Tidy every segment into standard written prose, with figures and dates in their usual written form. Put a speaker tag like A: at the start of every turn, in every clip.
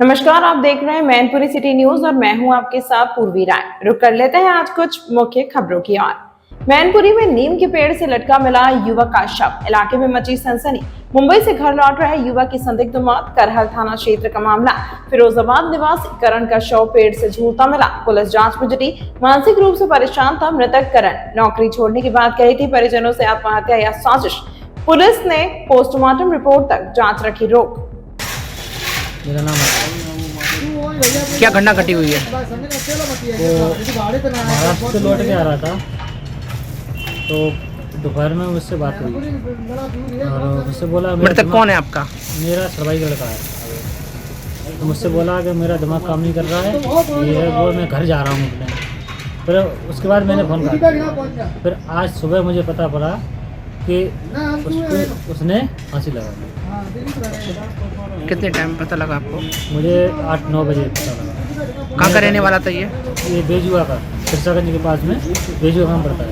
A: नमस्कार, आप देख रहे हैं मैनपुरी सिटी न्यूज और मैं हूं आपके साथ पूर्वी राय। रुक कर लेते हैं आज कुछ मुख्य खबरों की ओर। मैनपुरी में नीम के पेड़ से लटका मिला युवक का शव, इलाके में मची सनसनी। मुंबई से घर लौट रहे युवक की संदिग्ध मौत, करहल थाना क्षेत्र का मामला। फिरोजाबाद निवासी करण का शव पेड़ से झूलता मिला, पुलिस जांच में जुटी। मानसिक रूप से परेशान था मृतक करण, नौकरी छोड़ने की बात कही थी, परिजनों से आत्महत्या या साजिश। पुलिस ने पोस्टमार्टम रिपोर्ट तक जाँच रखी रोक।
B: मेरा नाम है।
C: क्या घटना घटी हुई है?
B: वो महाराष्ट्र से लौट के आ रहा था, तो दोपहर में मुझसे बात हुई और मुझसे बोला
C: मृतक कौन है आपका?
B: मेरा सरवाई लड़का है। तो मुझसे बोला कि मेरा दिमाग काम नहीं कर रहा है, ये वो मैं घर जा रहा हूँ अपने। फिर उसके बाद मैंने फ़ोन किया। फिर आज सुबह मुझे पता पड़ा कि उसने फांसी लगा ली।
C: कितने टाइम पता लगा आपको?
B: मुझे 8-9 बजे पता लगा।
C: कहाँ का रहने वाला था ये?
B: बेजुआ का, सिरसागंज के पास में बेजुआ काम पड़ता है।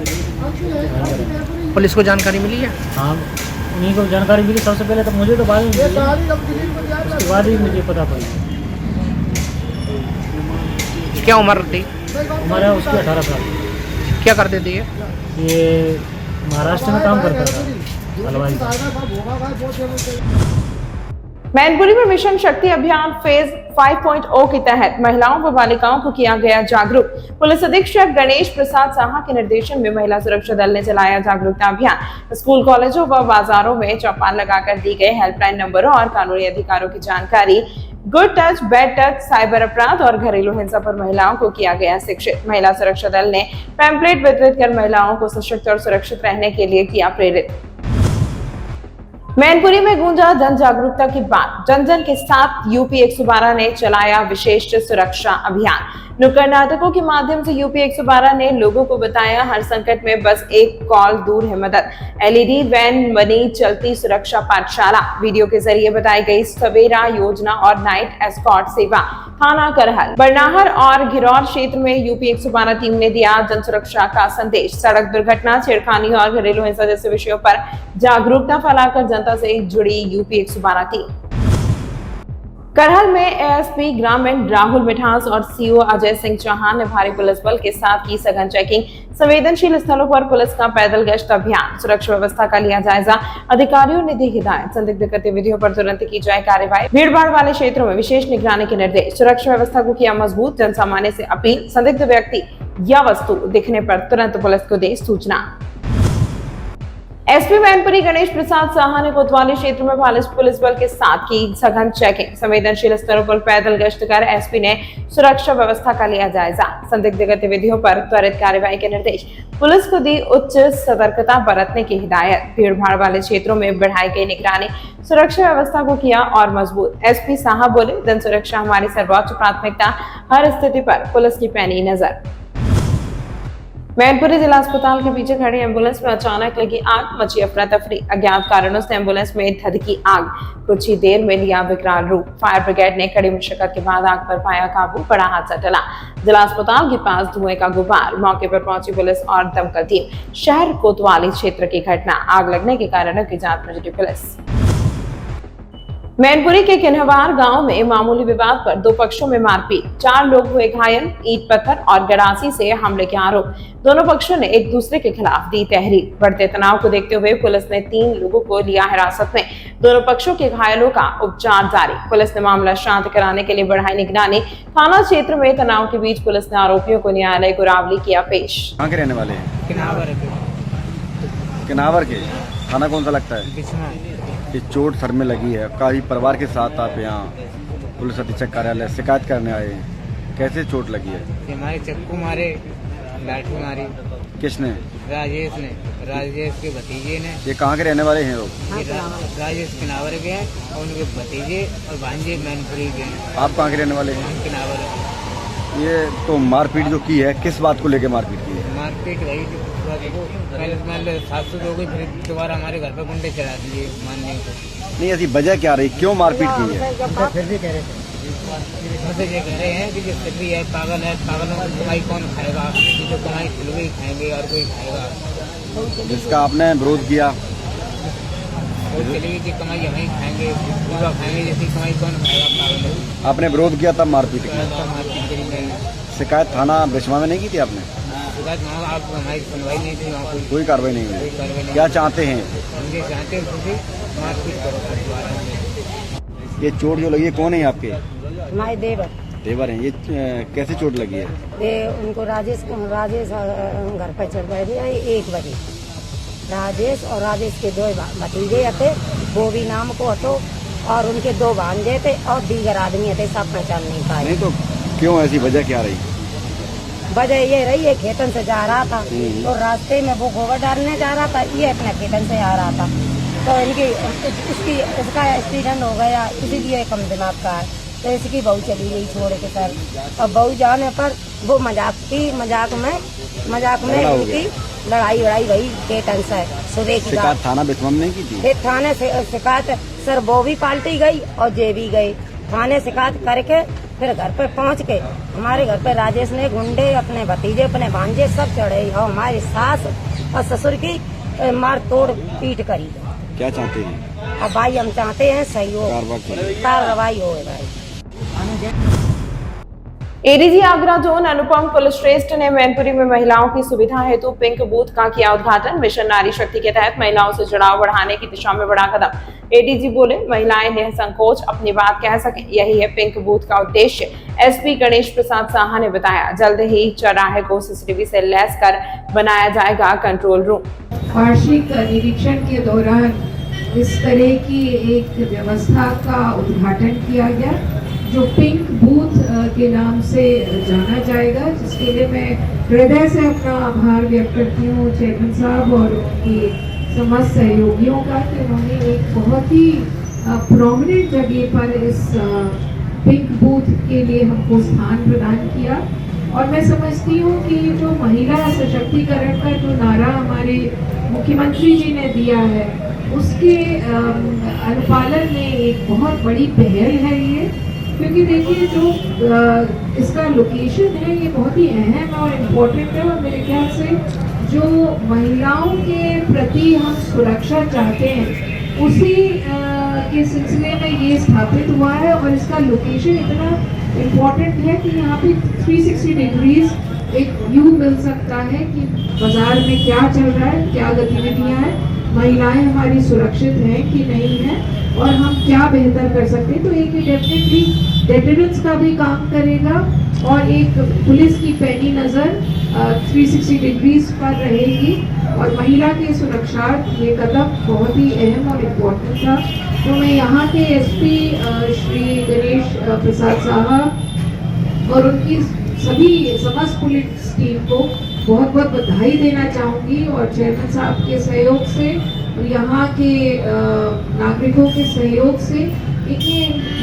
C: पुलिस को जानकारी मिली है?
B: हाँ, उन्हीं को जानकारी मिली सबसे पहले, तो मुझे तो बाद में मिली, उसके बाद ही मुझे पता पड़ी।
C: क्या उम्र थी?
B: हमारा उसकी 18 साल।
C: क्या करते थे
B: ये महाराष्ट्र में काम करता था, हलवाई का।
A: मैनपुरी में मिशन शक्ति अभियान फेज 5.0 के तहत महिलाओं व बालिकाओं को किया गया जागरूक। पुलिस अधीक्षक गणेश प्रसाद साहा के निर्देशन में महिला सुरक्षा दल ने चलाया जागरूकता अभियान। स्कूल, कॉलेजों व बाजारों में चौपाल लगाकर दी गई हेल्पलाइन नंबरों और कानूनी अधिकारों की जानकारी। Good touch, bad touch, cyber अपराध और घरेलू हिंसा पर महिलाओं को किया गया शिक्षित। महिला सुरक्षा दल ने पैम्पलेट वितरित कर महिलाओं को सशक्त और सुरक्षित रहने के लिए किया प्रेरित। मैनपुरी में गूंजा जन जागरूकता की बात, जन जन के साथ यूपी 112 ने चलाया विशेष सुरक्षा अभियान। नुक्कड़ नाटकों के माध्यम से यूपी 112 ने लोगों को बताया हर संकट में बस एक कॉल दूर है मदद। एलईडी वैन बनी चलती सुरक्षा पाठशाला, वीडियो के जरिए बताई गई सवेरा योजना और नाइट एस्कॉर्ट सेवा। थाना करहल, बरनाहर और घिरौर क्षेत्र में यूपी 112 टीम ने दिया जन सुरक्षा का संदेश। सड़क दुर्घटना, छेड़खानी और घरेलू हिंसा जैसे विषयों पर जागरूकता फैलाकर जनता से जुड़ी यूपी 112 टीम। करहल में एएसपी ग्रामीण राहुल मिठास और सीओ अजय सिंह चौहान ने भारी पुलिस बल के साथ की सघन चेकिंग। संवेदनशील स्थलों पर पुलिस का पैदल गश्त अभियान, सुरक्षा व्यवस्था का लिया जायजा। अधिकारियों ने दी हिदायत, संदिग्ध गतिविधियों पर तुरंत की जाए कार्रवाई। भीड़ भाड़ वाले क्षेत्रों में विशेष निगरानी के निर्देश। सुरक्षा व्यवस्था को किया मजबूत, जन सामान्य से अपील, संदिग्ध व्यक्ति या वस्तु दिखने पर तुरंत पुलिस को दे सूचना। एसपी मैनपुरी गणेश प्रसाद साहा ने कोतवाली क्षेत्र में पुलिस बल के साथ की सघन चेकिंग। संवेदनशील स्तरों पर पैदल गश्त कर एसपी ने सुरक्षा व्यवस्था का लिया जायजा, संदिग्ध गतिविधियों पर त्वरित कार्रवाई के निर्देश। पुलिस को दी उच्च सतर्कता बरतने की हिदायत। भीड़ भाड़ वाले क्षेत्रों में बढ़ाई गई निगरानी, सुरक्षा व्यवस्था को किया और मजबूत। एसपी साहा बोले, जन सुरक्षा हमारी सर्वोच्च प्राथमिकता, हर स्थिति पर पुलिस की पैनी नजर। मैनपुरी जिला अस्पताल के पीछे खड़ी एम्बुलेंस में अचानक लगी आग, मची अफरा तफरी। अज्ञात कारणों से एम्बुलेंस में धधकी आग, कुछ ही देर में लिया विकराल रूप। फायर ब्रिगेड ने कड़ी मशक्कत के बाद आग पर पाया काबू, बड़ा हादसा टला। जिला अस्पताल के पास धुएं का गुबार, मौके पर पहुंची पुलिस और दमकल टीम। शहर कोतवाली क्षेत्र की घटना, आग लगने के कारणों की जांच में जुटी पुलिस। मैनपुरी के किन्हवार गांव में मामूली विवाद पर दो पक्षों में मारपीट, 4 लोग हुए घायल। ईंट पत्थर और गड़ासी से हमले के आरोप, दोनों पक्षों ने एक दूसरे के खिलाफ दी तहरीर। बढ़ते तनाव को देखते हुए पुलिस ने 3 लोगों को लिया हिरासत में, दोनों पक्षों के घायलों का उपचार जारी। पुलिस ने मामला शांत कराने के लिए बढ़ाई निगरानी। थाना क्षेत्र में तनाव के बीच पुलिस ने आरोपियों को न्यायालय गुरावली किया पेश।
D: कहाँ के रहने वाले हैं? किन्हावर के। थाना कौन सा लगता है? ये चोट सर में लगी है, काफी परिवार के साथ आप यहाँ पुलिस अधीक्षक कार्यालय शिकायत करने आए हैं। कैसे चोट लगी है?
E: हमारे चक्कू मारे, लाठी मारी।
D: किसने?
E: राजेश ने, राजेश के भतीजे ने।
D: ये कहाँ के रहने वाले हैं लोग?
E: राजेश किनावर के हैं और उनके भतीजे और भांजे मैनपुरी के हैं।
D: आप कहाँ के रहने वाले हैं?
E: किनावर।
D: ये तो मारपीट जो की है, किस बात को लेकर मारपीट की है?
E: मारपीट वही पहले 700 हो गई, फिर दोबारा हमारे घर पर गुंडे चढ़ा दिए मानने को।
D: नहीं, ऐसी वजह क्या रही, क्यों मारपीट की है?
E: फिर भी कह रहे थे, मुझे ये कह रहे हैं कि जो सभी है पागल है, पागलों को कमाई कौन खाएगा, जो कमाई खुलवे खाएंगे और कोई खाएगा।
D: जिसका आपने विरोध किया?
E: वो चलेगी कि कमाई हम ही खाएंगे, पूरा खाएंगे, जैसी कमाई कौन खाएगा पागल है।
D: आपने विरोध किया तब मारपीट की?
E: मारपीट करी नहीं,
D: शिकायत थाना बिस्वा में नहीं की थी आपने?
E: शिकायत वहाँ आप हमारी सुनवाई नहीं थी, वहाँ
D: कोई कार्रवाई नहीं
E: कोई
D: हुई?
E: कार्रवाई नहीं।
D: क्या चाहते हैं?
E: हम ये चाहते हैं कि मारपीट करो दोबारा।
D: ये चोट जो लगी है कौन है आपके?
F: हमारे देवर
D: देवर हैं। ये कैसे चोट लगी है?
F: ये उनको राजेश घर पर चढ़ गए थे 1 बजे। राजेश और राजेश के 2 भतीजे थे, वो भी नाम को हतो, और उनके 2 भांजे थे और दीगर आदमी थे, सब पहचान नहीं पाए।
D: नहीं तो क्यों, ऐसी वजह क्या रही?
F: वजह ये रही है, खेतन से जा रहा था तो रास्ते में वो गोबर डालने जा रहा था, ये अपने खेतन से आ रहा था, तो इसका एक्सीडेंट हो गया, इसीलिए कम दिमाग का है, तो इसकी बहू चली गई छोड़ के सर। और बहू जाने पर वो मजाक में इनकी लड़ाई भई खेतन से सुबह की
D: शिकायत थाना बिस्वा में नहीं की थी?
F: फिर थाने से शिकायत सर वो भी पाल्टी गई और जे भी गई, थाने शिकायत करके फिर घर पे पहुंच के हमारे घर पे राजेश ने गुंडे अपने भतीजे अपने भांजे सब चढ़े और हमारी सास और ससुर की मार तोड़ पीट करी।
D: क्या चाहते हैं?
F: अब भाई हम चाहते हैं सही हो, कार्रवाई हो भाई।
A: एडीजी आगरा जोन अनुपम कुलश्रेष्ठ ने मैनपुरी में महिलाओं की सुविधा हेतु पिंक बूथ का किया उद्घाटन। मिशन नारी शक्ति के तहत महिलाओं से जुड़ाव बढ़ाने की दिशा में बड़ा कदम। एडीजी बोले, महिलाएं निसंकोच अपनी बात कह सकें, यही है पिंक बूथ का उद्देश्य। एसपी गणेश प्रसाद साहा ने बताया, जल्द ही चौराहे को सीसीटीवी से लैस कर बनाया जाएगा कंट्रोल रूम।
G: वार्षिक निरीक्षण के दौरान इस तरह की एक व्यवस्था का उद्घाटन किया गया जो पिंक बूथ के नाम से जाना जाएगा, जिसके लिए मैं हृदय से अपना आभार व्यक्त करती हूँ चेयरमैन साहब और उनकी समस्त सहयोगियों का कि उन्होंने एक बहुत ही प्रोमिनेंट जगह पर इस पिंक बूथ के लिए हमको स्थान प्रदान किया। और मैं समझती हूँ कि जो महिला सशक्तिकरण का जो नारा हमारे मुख्यमंत्री जी ने दिया है उसके अनुपालन में एक बहुत बड़ी पहल है ये, क्योंकि देखिए जो इसका लोकेशन है ये बहुत ही अहम और इम्पोर्टेंट है, और मेरे ख्याल से जो महिलाओं के प्रति हम सुरक्षा चाहते हैं उसी के सिलसिले में ये स्थापित हुआ है। और इसका लोकेशन इतना इम्पोर्टेंट है कि यहाँ पे 360 डिग्रीज एक व्यू मिल सकता है कि बाजार में क्या चल रहा है, क्या गतिविधियाँ हैं, महिलाएं हमारी सुरक्षित हैं कि नहीं हैं, और हम क्या बेहतर कर सकते हैं। तो एक डेफिनेटली डेटरेंस का भी काम करेगा और एक पुलिस की पैनी नज़र 360 डिग्रीज पर रहेगी, और महिला के सुरक्षा ये कदम बहुत ही अहम और इम्पोर्टेंट था। तो मैं यहाँ के एसपी श्री गणेश प्रसाद साहब और उनकी सभी समस्त पुलिस टीम को बहुत बहुत बधाई देना चाहूँगी, और चेयरमैन साहब के सहयोग से और यहाँ के नागरिकों के सहयोग से एक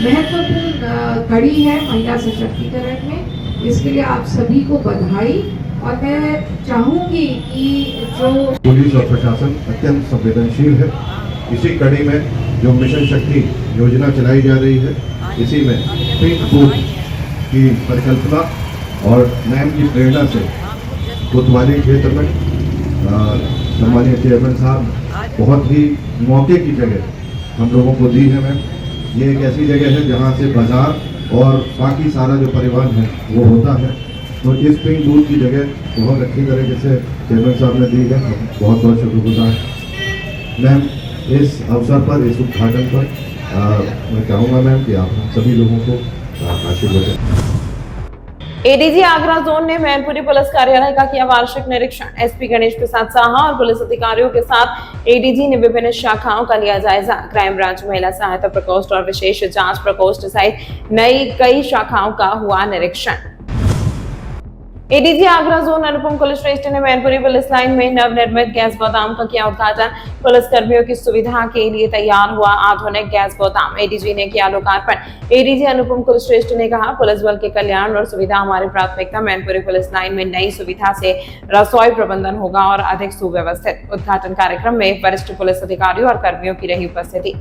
G: महत्वपूर्ण कड़ी है महिला सशक्तिकरण में। इसके लिए आप सभी को बधाई। और मैं चाहूँगी कि जो
H: पुलिस और प्रशासन अत्यंत संवेदनशील है। इसी कड़ी में जो मिशन शक्ति योजना चलाई जा रही है, इसी में पिंक बूथ की परिकल्पना और मैम की प्रेरणा से कोतवाली क्षेत्र में सम्मानीय चेयरमैन साहब बहुत ही मौके की जगह हम लोगों को दी है। मैम, ये एक ऐसी जगह है जहाँ से बाजार और बाकी सारा जो परिवहन है वो होता है, तो इस पिंक बूथ की जगह बहुत अच्छी तरीके से चेयरमैन साहब ने दी है, बहुत बहुत शुक्रगुजार है। मैम, इस अवसर पर, इस उद्घाटन पर मैं चाहूँगा मैम कि आप सभी लोगों को आशीर्वाद दें।
A: एडीजी आगरा जोन ने मैनपुरी पुलिस कार्यालय का किया वार्षिक निरीक्षण। एसपी गणेश प्रसाद साहा और पुलिस अधिकारियों के साथ एडीजी ने विभिन्न शाखाओं का लिया जायजा। क्राइम ब्रांच, महिला सहायता प्रकोष्ठ और विशेष जांच प्रकोष्ठ सहित नई कई शाखाओं का हुआ निरीक्षण। एडीजी आगरा जोन अनुपम कुलश्रेष्ठ ने मैनपुरी पुलिस लाइन में नवनिर्मित गैस गोदाम का किया उद्घाटन। पुलिस कर्मियों की सुविधा के लिए तैयार हुआ आधुनिक गैस गोदाम, एडीजी ने किया लोकार्पण। एडीजी अनुपम कुलश्रेष्ठ ने कहा, पुलिस बल के कल्याण और सुविधा हमारी प्राथमिकता। मैनपुरी पुलिस लाइन में नई सुविधा से रसोई प्रबंधन होगा और अधिक सुव्यवस्थित। उद्घाटन कार्यक्रम में वरिष्ठ पुलिस अधिकारियों और कर्मियों की रही उपस्थिति।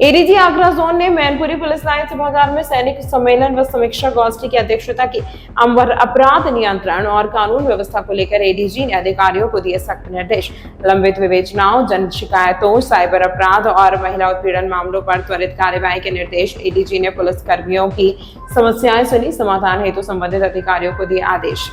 A: एडीजी आगरा जोन ने मैनपुरी पुलिस लाइन सभागार में सैनिक सम्मेलन व समीक्षा गोष्ठी की अध्यक्षता की। अपराध नियंत्रण और कानून व्यवस्था को लेकर एडीजी ने अधिकारियों को दिए सख्त निर्देश। लंबित विवेचनाओं, जन शिकायतों, साइबर अपराध और महिला उत्पीड़न मामलों पर त्वरित कार्यवाही के निर्देश। एडीजी ने पुलिस कर्मियों की समस्याएं सुनी, समाधान हेतु संबंधित अधिकारियों को दिए आदेश।